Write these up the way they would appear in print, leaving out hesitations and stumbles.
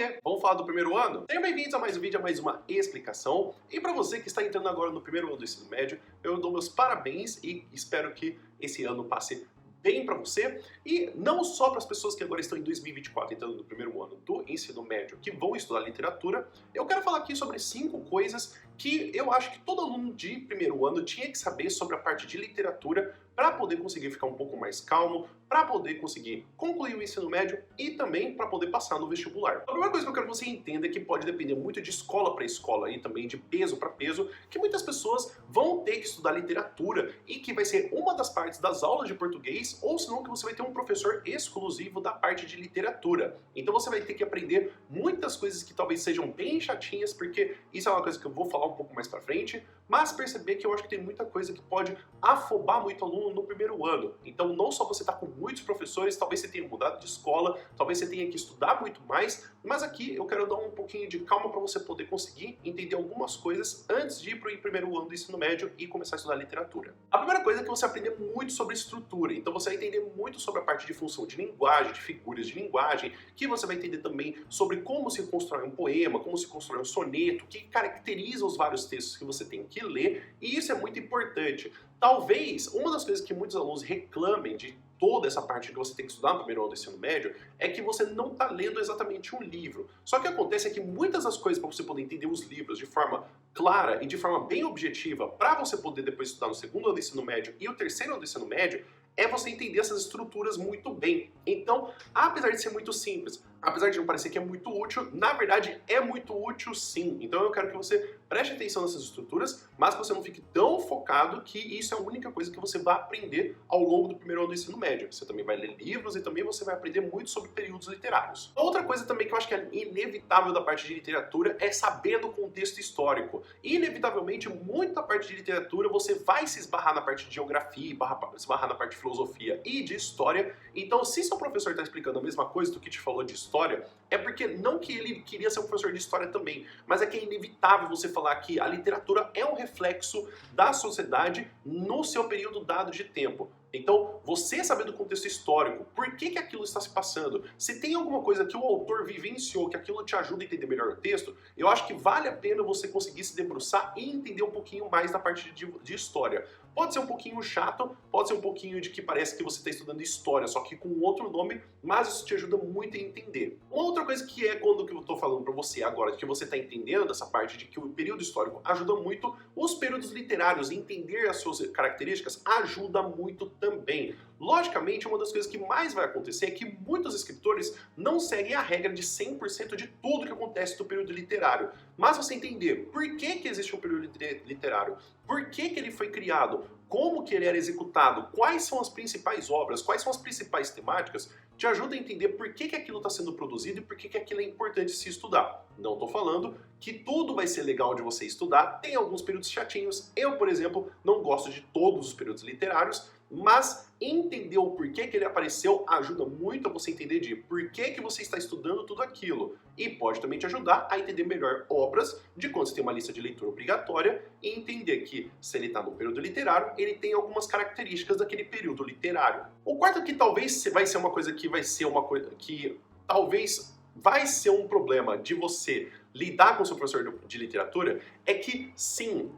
Oiê, vamos falar do primeiro ano? Sejam bem-vindos a mais um vídeo, a mais uma explicação. E para você que está entrando agora no primeiro ano do ensino médio, eu dou meus parabéns e espero que esse ano passe bem para você. E não só para as pessoas que agora estão em 2024, entrando no primeiro ano do ensino médio, que vão estudar literatura, eu quero falar aqui sobre 5 coisas que eu acho que todo aluno de primeiro ano tinha que saber sobre a parte de literatura para poder conseguir ficar um pouco mais calmo, para poder conseguir concluir o ensino médio e também para poder passar no vestibular. A primeira coisa que eu quero que você entenda é que pode depender muito de escola para escola e também de peso para peso, que muitas pessoas vão ter que estudar literatura e que vai ser uma das partes das aulas de português, ou senão que você vai ter um professor exclusivo da parte de literatura. Então você vai ter que aprender muitas coisas que talvez sejam bem chatinhas, porque isso é uma coisa que eu vou falar um pouco mais para frente, mas perceber que eu acho que tem muita coisa que pode afobar muito aluno no primeiro ano. Então não só você está com muitos professores, talvez você tenha mudado de escola, talvez você tenha que estudar muito mais, mas aqui eu quero dar um pouquinho de calma para você poder conseguir entender algumas coisas antes de ir para o primeiro ano do ensino médio e começar a estudar literatura. A primeira coisa é que você aprender muito sobre estrutura, então você vai entender muito sobre a parte de função de linguagem, de figuras de linguagem, que você vai entender também sobre como se constrói um poema, como se constrói um soneto, o que caracteriza os vários textos que você tem que ler, e isso é muito importante. Talvez uma das coisas que muitos alunos reclamem de toda essa parte que você tem que estudar no primeiro ano do ensino médio é que você não está lendo exatamente um livro. Só que acontece é que muitas das coisas para você poder entender os livros de forma clara e de forma bem objetiva, para você poder depois estudar no segundo ano do ensino médio e o terceiro ano do ensino médio, é você entender essas estruturas muito bem. Então, apesar de ser muito simples, apesar de não parecer que é muito útil, na verdade é muito útil sim. Então eu quero que você preste atenção nessas estruturas, mas que você não fique tão focado que isso é a única coisa que você vai aprender ao longo do primeiro ano do ensino médio. Você também vai ler livros e também você vai aprender muito sobre períodos literários. Outra coisa também que eu acho que é inevitável da parte de literatura é saber do contexto histórico. Inevitavelmente, muita parte de literatura você vai se esbarrar na parte de geografia, esbarrar na parte de filosofia e de história. Então, se seu professor está explicando a mesma coisa do que te falou de história, é porque não que ele queria ser um professor de história também, mas é que é inevitável você falar que a literatura é um reflexo da sociedade no seu período dado de tempo. Então, você saber do contexto histórico, por que aquilo está se passando, se tem alguma coisa que o autor vivenciou, que aquilo te ajuda a entender melhor o texto, eu acho que vale a pena você conseguir se debruçar e entender um pouquinho mais da parte de história. Pode ser um pouquinho chato, pode ser um pouquinho de que parece que você está estudando história, só que com outro nome, mas isso te ajuda muito a entender. Uma outra coisa que é quando que eu estou falando para você agora, que você está entendendo dessa parte de que o período histórico ajuda muito, os períodos literários, entender as suas características ajuda muito também. Logicamente, uma das coisas que mais vai acontecer é que muitos escritores não seguem a regra de 100% de tudo que acontece no período literário. Mas você entender por que existe um período literário, por que ele foi criado, como que ele era executado, quais são as principais obras, quais são as principais temáticas, te ajuda a entender por que aquilo está sendo produzido e por que aquilo é importante se estudar. Não estou falando que tudo vai ser legal de você estudar, tem alguns períodos chatinhos. Eu, por exemplo, não gosto de todos os períodos literários, mas entender o porquê que ele apareceu ajuda muito a você entender de por que você está estudando tudo aquilo. E pode também te ajudar a entender melhor obras, de quando você tem uma lista de leitura obrigatória, e entender que se ele está no período literário, ele tem algumas características daquele período literário. O quarto que talvez vai ser uma coisa que talvez vai ser um problema de você lidar com o seu professor de literatura, é que sim,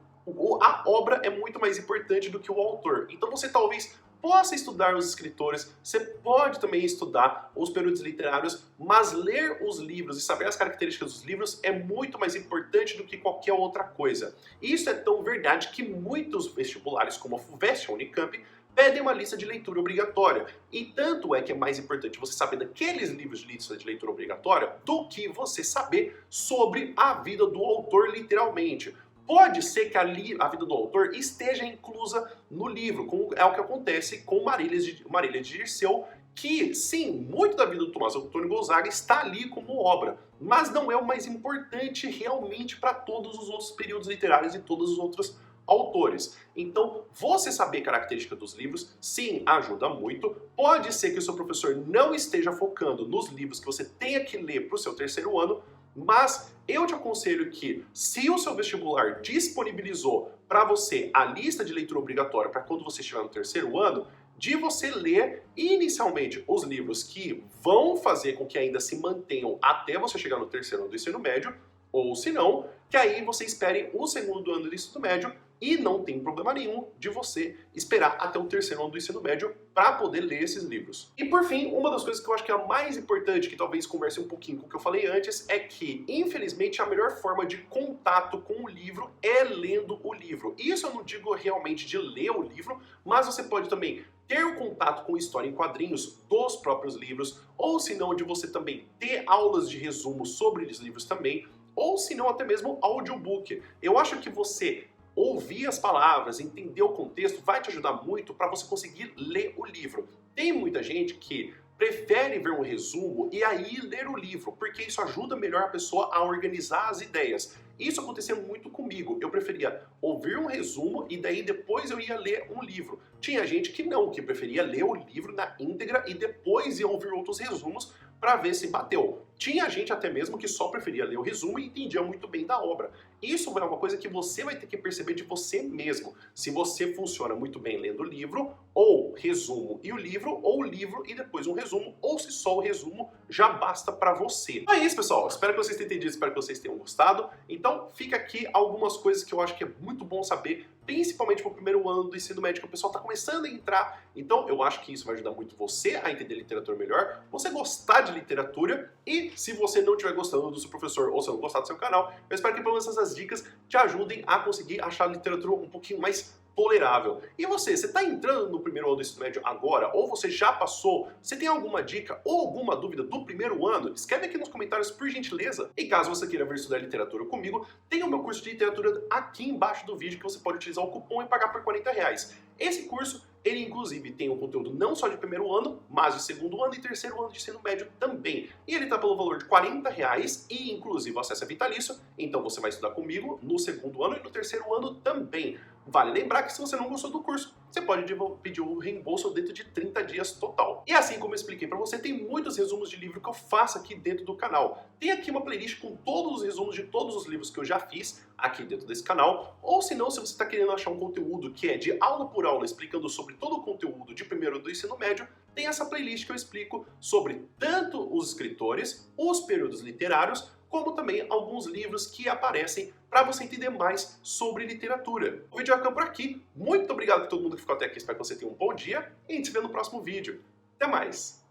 a obra é muito mais importante do que o autor. Então você talvez possa estudar os escritores, você pode também estudar os períodos literários, mas ler os livros e saber as características dos livros é muito mais importante do que qualquer outra coisa. E isso é tão verdade que muitos vestibulares, como a FUVEST e a Unicamp, pedem uma lista de leitura obrigatória. E tanto é que é mais importante você saber daqueles livros de lista de leitura obrigatória do que você saber sobre a vida do autor literalmente. Pode ser que a vida do autor esteja inclusa no livro, como é o que acontece com Marília de Dirceu, que, sim, muito da vida do Tomás Antônio Gonzaga está ali como obra, mas não é o mais importante realmente para todos os outros períodos literários e todos os outros autores. Então, você saber a característica dos livros, sim, ajuda muito. Pode ser que o seu professor não esteja focando nos livros que você tenha que ler para o seu terceiro ano, mas eu te aconselho que, se o seu vestibular disponibilizou para você a lista de leitura obrigatória para quando você estiver no terceiro ano, de você ler inicialmente os livros que vão fazer com que ainda se mantenham até você chegar no terceiro ano do ensino médio, ou se não, que aí você espere o segundo ano do ensino médio e não tem problema nenhum de você esperar até o terceiro ano do ensino médio para poder ler esses livros. E por fim, uma das coisas que eu acho que é a mais importante, que talvez converse um pouquinho com o que eu falei antes, é que, infelizmente, a melhor forma de contato com o livro é lendo o livro. Isso eu não digo realmente de ler o livro, mas você pode também ter o contato com história em quadrinhos dos próprios livros, ou se não, de você também ter aulas de resumo sobre os livros também, ou se não, até mesmo audiobook. Eu acho que você ouvir as palavras, entender o contexto, vai te ajudar muito para você conseguir ler o livro. Tem muita gente que prefere ver um resumo e aí ler o livro, porque isso ajuda melhor a pessoa a organizar as ideias. Isso acontecia muito comigo. Eu preferia ouvir um resumo e daí depois eu ia ler um livro. Tinha gente que não, que preferia ler o livro na íntegra e depois ia ouvir outros resumos para ver se bateu. Tinha gente até mesmo que só preferia ler o resumo e entendia muito bem da obra. Isso é uma coisa que você vai ter que perceber de você mesmo. Se você funciona muito bem lendo o livro, ou resumo e o livro, ou o livro e depois um resumo, ou se só o resumo já basta para você. Então é isso, pessoal. Espero que vocês tenham entendido, espero que vocês tenham gostado. Então fica aqui algumas coisas que eu acho que é muito bom saber, principalmente para o primeiro ano do ensino médio, que o pessoal está começando a entrar. Então eu acho que isso vai ajudar muito você a entender literatura melhor, você gostar de literatura, e se você não estiver gostando do seu professor ou se não gostar do seu canal, eu espero que pelo menos essas dicas te ajudem a conseguir achar a literatura um pouquinho mais tolerável. E você está entrando no primeiro ano do ensino médio agora, ou você já passou? Você tem alguma dica ou alguma dúvida do primeiro ano? Escreve aqui nos comentários, por gentileza. E caso você queira vir estudar literatura comigo, tem o meu curso de literatura aqui embaixo do vídeo, que você pode utilizar o cupom e pagar por R$40. Esse curso, ele inclusive tem um conteúdo não só de primeiro ano, mas de segundo ano e terceiro ano de ensino médio também. E ele está pelo valor de R$40 e inclusive o acesso é vitalício, então você vai estudar comigo no segundo ano e no terceiro ano também. Vale lembrar que se você não gostou do curso, você pode pedir o reembolso dentro de 30 dias total. E assim como eu expliquei para você, tem muitos resumos de livro que eu faço aqui dentro do canal. Tem aqui uma playlist com todos os resumos de todos os livros que eu já fiz aqui dentro desse canal. Ou se não, se você está querendo achar um conteúdo que é de aula por aula, explicando sobre todo o conteúdo de primeiro do ensino médio, tem essa playlist que eu explico sobre tanto os escritores, os períodos literários, como também alguns livros que aparecem para você entender mais sobre literatura. O vídeo vai ficando por aqui. Muito obrigado por todo mundo que ficou até aqui. Espero que você tenha um bom dia e a gente se vê no próximo vídeo. Até mais!